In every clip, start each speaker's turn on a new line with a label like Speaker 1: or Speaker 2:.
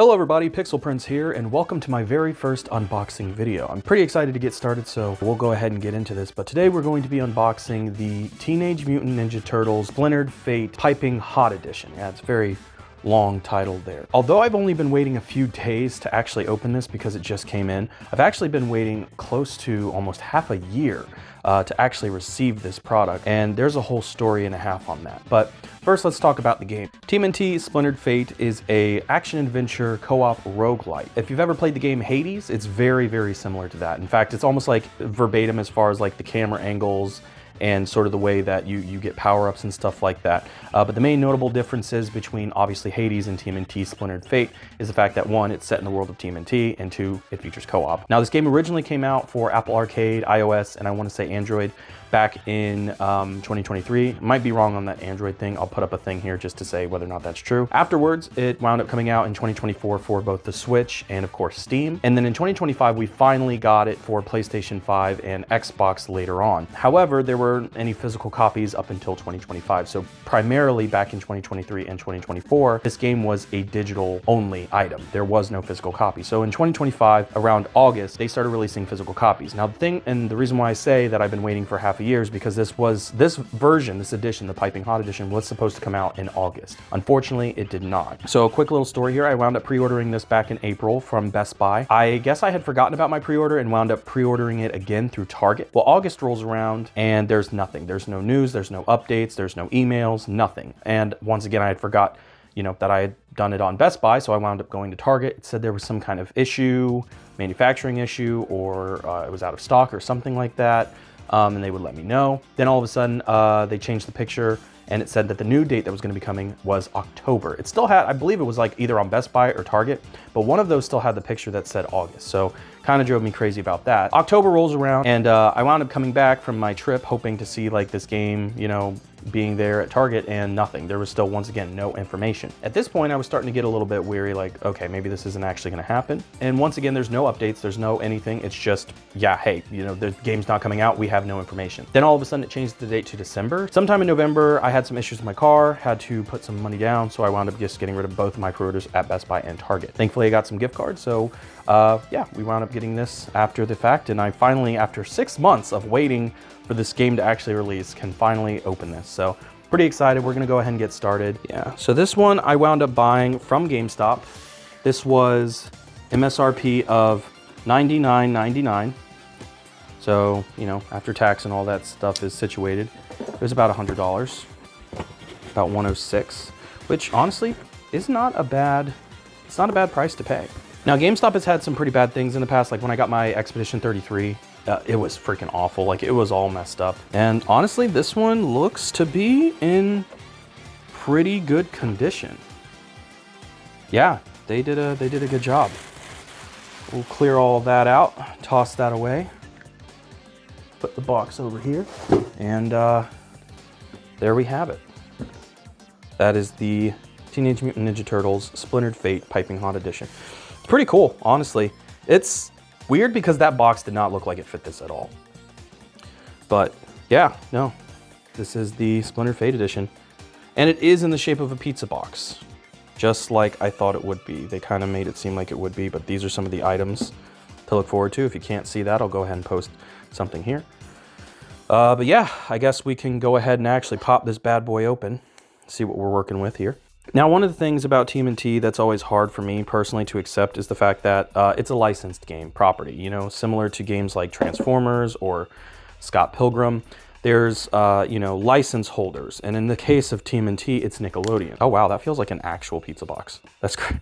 Speaker 1: Hello everybody, Pixel Prince here, and welcome to my very first unboxing video. I'm pretty excited to get started, so we'll go ahead and get into this. But today we're going to be unboxing the Teenage Mutant Ninja Turtles Splintered Fate Piping Hot Edition. Yeah, it's very long title there. Although I've only been waiting a few days to actually open this because it just came in, I've actually been waiting close to almost half a year to actually receive this product, and there's a whole story and a half on that. But first, let's talk about the game. TMNT Splintered Fate is a action-adventure co-op roguelite. If you've ever played the game Hades, it's very, very similar to that. In fact, it's almost like verbatim as far as like the camera angles and sort of the way that you get power-ups and stuff like that. But the main notable differences between obviously Hades and TMNT Splintered Fate is the fact that one, it's set in the world of TMNT, and two, it features co-op. Now this game originally came out for Apple Arcade, iOS, and I want to say Android back in 2023. Might be wrong on that Android thing. I'll put up a thing here just to say whether or not that's true. Afterwards, it wound up coming out in 2024 for both the Switch and of course Steam. And then in 2025, we finally got it for PlayStation 5 and Xbox later on. However, there weren't any physical copies up until 2025. So primarily back in 2023 and 2024, this game was a digital only item. There was no physical copy. So in 2025, around August, they started releasing physical copies. Now the thing, and the reason why I say that I've been waiting for half a year is because this edition, the Piping Hot Edition, was supposed to come out in August. Unfortunately, it did not. So a quick little story here. I wound up pre-ordering this back in April from Best Buy. I guess I had forgotten about my pre-order and wound up pre-ordering it again through Target. Well, August rolls around and there's nothing. There's no news, there's no updates, there's no emails, nothing. And once again, I had forgot, that I had done it on Best Buy, so I wound up going to Target. It said there was some kind of issue, manufacturing issue, or it was out of stock or something like that. And they would let me know. Then all of a sudden, they changed the picture and it said that the new date that was going to be coming was October. It still had, I believe it was like either on Best Buy or Target, but one of those still had the picture that said August. So kind of drove me crazy about that. October rolls around and I wound up coming back from my trip hoping to see like this game, being there at Target, and nothing. There was still, once again, no information. At this point, I was starting to get a little bit weary, like, okay, maybe this isn't actually gonna happen. And once again, there's no updates, there's no anything. It's just, yeah, hey, the game's not coming out, we have no information. Then all of a sudden it changed the date to December. Sometime in November, I had some issues with my car, had to put some money down, so I wound up just getting rid of both of my pre-orders at Best Buy and Target. Thankfully, I got some gift cards, so yeah, we wound up getting this after the fact, and I finally, after 6 months of waiting for this game to actually release, can finally open this. So pretty excited. We're gonna go ahead and get started. Yeah, so this one I wound up buying from GameStop. This was MSRP of $99.99. So, after tax and all that stuff is situated, it was about $100, about $106, which honestly is not a bad, it's not a bad price to pay. Now, GameStop has had some pretty bad things in the past, like when I got my Expedition 33, it was freaking awful. Like, it was all messed up. And honestly, this one looks to be in pretty good condition. Yeah, they did a good job. We'll clear all of that out, toss that away, put the box over here, and there we have it. That is the Teenage Mutant Ninja Turtles Splintered Fate Piping Hot Edition. It's pretty cool, honestly. It's weird because that box did not look like it fit this at all. But yeah, no, this is the Splintered Fate edition. And it is in the shape of a pizza box, just like I thought it would be. They kind of made it seem like it would be, but these are some of the items to look forward to. If you can't see that, I'll go ahead and post something here. But yeah, I guess we can go ahead and actually pop this bad boy open, see what we're working with here. Now, one of the things about TMNT that's always hard for me personally to accept is the fact that it's a licensed game property, similar to games like Transformers or Scott Pilgrim. There's, license holders. And in the case of TMNT, it's Nickelodeon. Oh, wow, that feels like an actual pizza box. That's great.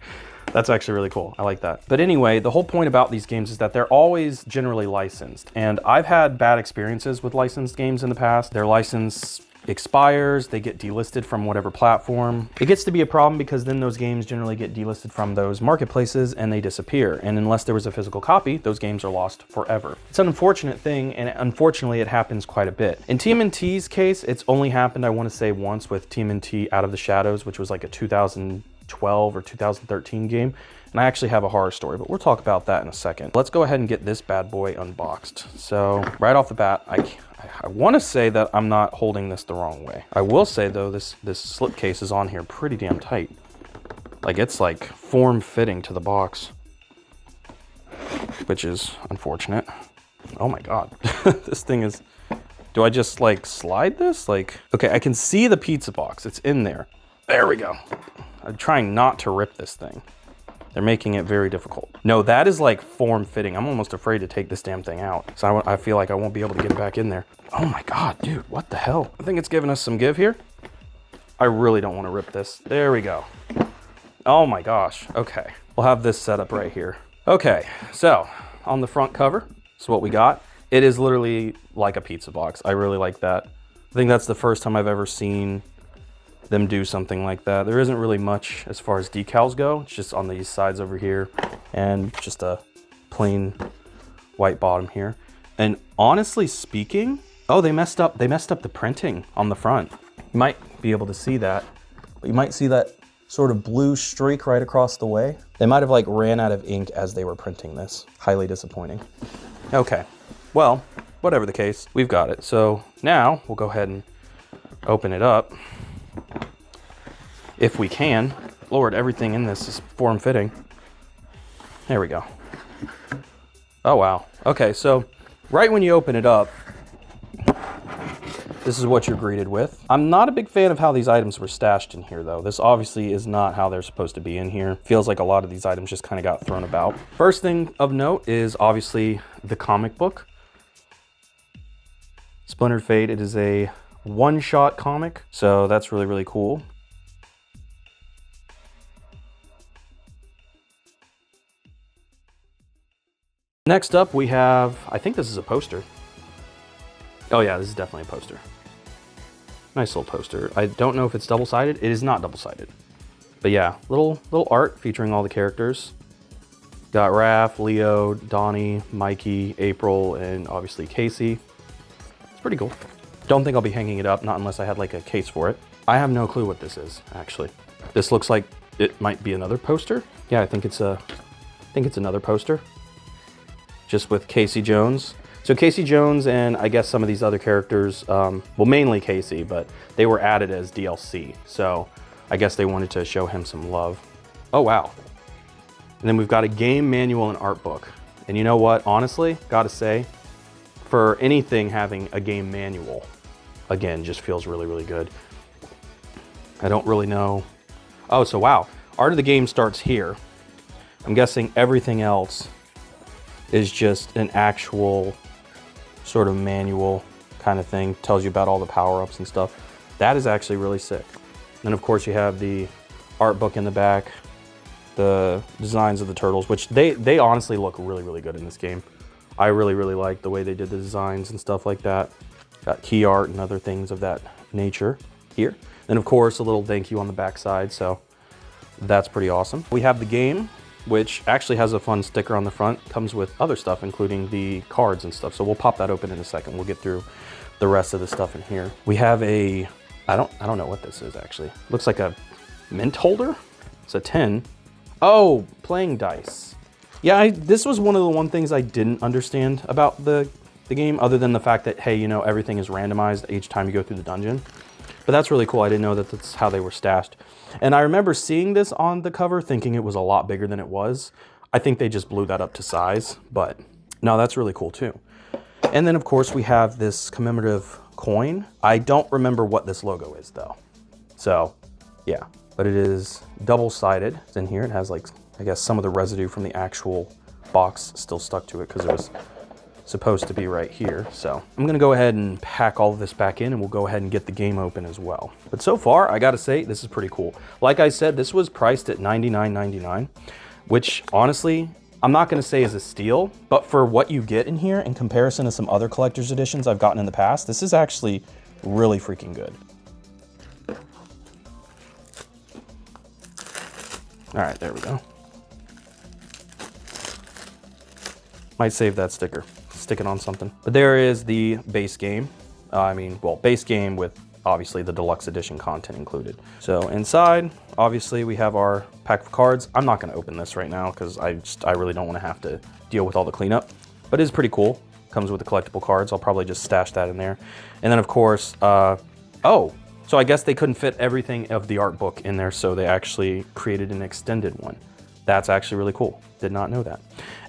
Speaker 1: That's actually really cool. I like that. But anyway, the whole point about these games is that they're always generally licensed. And I've had bad experiences with licensed games in the past. Their license expires, they get delisted from whatever platform. It gets to be a problem because then those games generally get delisted from those marketplaces and they disappear. And unless there was a physical copy, those games are lost forever. It's an unfortunate thing, and unfortunately it happens quite a bit. In TMNT's case, it's only happened, I want to say, once with TMNT Out of the Shadows, which was like a 2012 or 2013 game. And I actually have a horror story, but we'll talk about that in a second. Let's go ahead and get this bad boy unboxed. So right off the bat, I want to say that I'm not holding this the wrong way. I will say though, this slipcase is on here pretty damn tight. Like it's like form-fitting to the box, which is unfortunate. Oh my God, this thing is, do I just like slide this? Like, okay, I can see the pizza box, it's in there. There we go. I'm trying not to rip this thing. They're making it very difficult. No, that is like form-fitting. I'm almost afraid to take this damn thing out. So I feel like I won't be able to get it back in there. Oh my God, dude, what the hell? I think it's giving us some give here. I really don't want to rip this. There we go. Oh my gosh, okay. We'll have this set up right here. Okay, so on the front cover, this is what we got. It is literally like a pizza box. I really like that. I think that's the first time I've ever seen them do something like that. There isn't really much as far as decals go. It's just on these sides over here and just a plain white bottom here. And honestly speaking, oh, they messed up the printing on the front. You might be able to see that, but you might see that sort of blue streak right across the way. They might have like ran out of ink as they were printing this. Highly disappointing. Okay, well, whatever the case, we've got it. So now we'll go ahead and open it up. If we can. Lord, everything in this is form-fitting. There we go. Oh, wow. Okay, so right when you open it up, this is what you're greeted with. I'm not a big fan of how these items were stashed in here, though. This obviously is not how they're supposed to be in here. Feels like a lot of these items just kind of got thrown about. First thing of note is obviously the comic book. Splintered Fate, it is a one-shot comic, so that's really, really cool. Next up, we have, I think this is a poster. Oh yeah, this is definitely a poster. Nice little poster. I don't know if it's double-sided. It is not double-sided. But yeah, little art featuring all the characters. Got Raph, Leo, Donnie, Mikey, April, and obviously Casey. It's pretty cool. Don't think I'll be hanging it up, not unless I had like a case for it. I have no clue what this is, actually. This looks like it might be another poster. Yeah, I think it's another poster. Just with Casey Jones. So Casey Jones and I guess some of these other characters, well, mainly Casey, but they were added as DLC. So I guess they wanted to show him some love. Oh, wow. And then we've got a game manual and art book. And you know what, honestly, gotta say, for anything having a game manual, again, just feels really, really good. I don't really know. Oh, so wow, art of the game starts here. I'm guessing everything else is just an actual sort of manual kind of thing. Tells you about all the power-ups and stuff. That is actually really sick. And of course you have the art book in the back, the designs of the turtles, which they honestly look really, really good in this game. I really, really like the way they did the designs and stuff like that. Got key art and other things of that nature here. And of course a little thank you on the back side, so that's pretty awesome. We have the game, which actually has a fun sticker on the front. Comes with other stuff, including the cards and stuff. So we'll pop that open in a second. We'll get through the rest of the stuff in here. We have a, I don't know what this is actually. Looks like a mint holder. It's a tin. Oh, playing dice. Yeah, this was one of the things I didn't understand about the game, other than the fact that, hey, you know, everything is randomized each time you go through the dungeon. But that's really cool. I didn't know that that's how they were stashed. And I remember seeing this on the cover thinking it was a lot bigger than it was. I think they just blew that up to size, but no, that's really cool too. And then of course we have this commemorative coin. I don't remember what this logo is though. So yeah, but it is double-sided. It's in here. It has like, I guess some of the residue from the actual box still stuck to it because it was supposed to be right here. So I'm gonna go ahead and pack all of this back in and we'll go ahead and get the game open as well. But so far, I gotta say, this is pretty cool. Like I said, this was priced at $99.99, which honestly, I'm not gonna say is a steal, but for what you get in here in comparison to some other collector's editions I've gotten in the past, this is actually really freaking good. All right, there we go. Might save that sticker. Stick it on something. But there is the base game. Base game with obviously the deluxe edition content included. So inside, obviously we have our pack of cards. I'm not gonna open this right now because I really don't wanna have to deal with all the cleanup, but it is pretty cool. Comes with the collectible cards. I'll probably just stash that in there. And then of course, oh, So I guess they couldn't fit everything of the art book in there, so they actually created an extended one. That's actually really cool. Did not know that.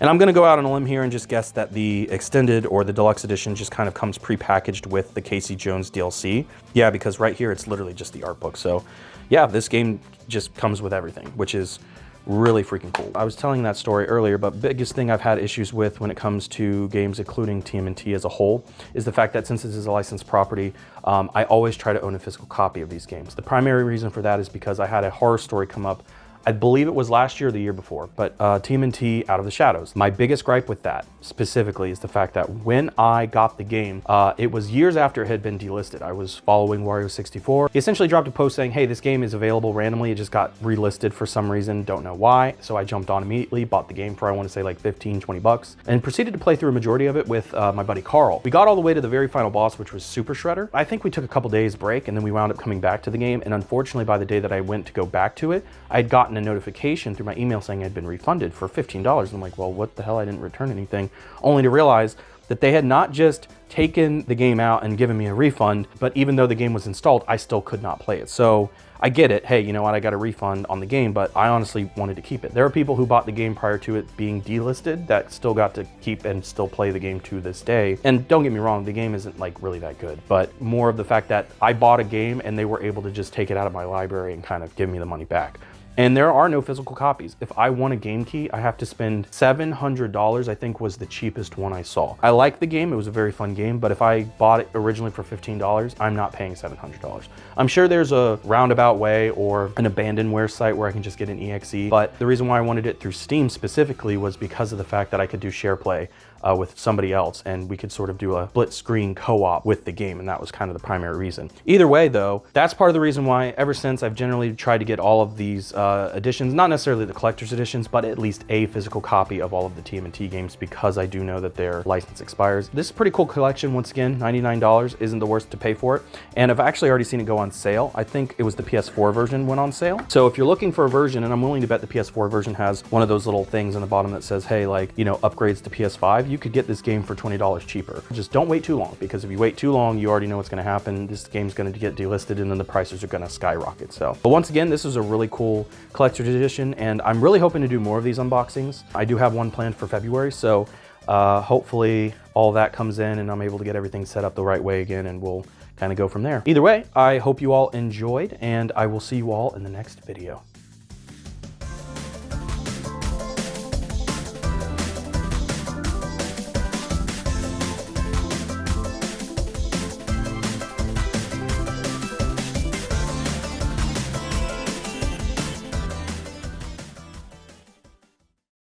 Speaker 1: And I'm gonna go out on a limb here and just guess that the extended or the deluxe edition just kind of comes pre-packaged with the Casey Jones DLC. Yeah, because right here, it's literally just the art book. So yeah, this game just comes with everything, which is really freaking cool. I was telling that story earlier, but biggest thing I've had issues with when it comes to games, including TMNT as a whole, is the fact that since this is a licensed property, I always try to own a physical copy of these games. The primary reason for that is because I had a horror story come up, I believe it was last year or the year before, but TMNT Out of the Shadows. My biggest gripe with that specifically is the fact that when I got the game, it was years after it had been delisted. I was following Wario64. He essentially dropped a post saying, hey, this game is available randomly. It just got relisted for some reason, don't know why. So I jumped on immediately, bought the game for, I want to say like 15, 20 bucks, and proceeded to play through a majority of it with my buddy Carl. We got all the way to the very final boss, which was Super Shredder. I think we took a couple days break and then we wound up coming back to the game. And unfortunately, by the day that I went to go back to it, I had gotten a notification through my email saying I'd been refunded for $15. And I'm like, well, what the hell? I didn't return anything, only to realize that they had not just taken the game out and given me a refund, but even though the game was installed, I still could not play it. So I get it. Hey, you know what? I got a refund on the game, but I honestly wanted to keep it. There are people who bought the game prior to it being delisted that still got to keep and still play the game to this day. And don't get me wrong, the game isn't like really that good, but more of the fact that I bought a game and they were able to just take it out of my library and kind of give me the money back. And there are no physical copies. If I want a game key, I have to spend $700, I think was the cheapest one I saw. I like the game, it was a very fun game, but if I bought it originally for $15, I'm not paying $700. I'm sure there's a roundabout way or an abandonware site where I can just get an EXE, but the reason why I wanted it through Steam specifically was because of the fact that I could do share play with somebody else, and we could sort of do a split screen co-op with the game, and that was kind of the primary reason. Either way though, that's part of the reason why ever since I've generally tried to get all of these editions, not necessarily the collector's editions, but at least a physical copy of all of the TMNT games, because I do know that their license expires. This is a pretty cool collection. Once again, $99 isn't the worst to pay for it, and I've actually already seen it go on sale. I think it was the PS4 version went on sale. So if you're looking for a version, and I'm willing to bet the PS4 version has one of those little things on the bottom that says, hey, like, you know, upgrades to PS5, you could get this game for $20 cheaper. Just don't wait too long, because if you wait too long, you already know what's going to happen. This game's going to get delisted and then the prices are going to skyrocket. So, but once again, this is a really cool collector's edition, and I'm really hoping to do more of these unboxings. I do have one planned for February, so hopefully all that comes in and I'm able to get everything set up the right way again, and we'll kind of go from there. Either way, I hope you all enjoyed, and I will see you all in the next video.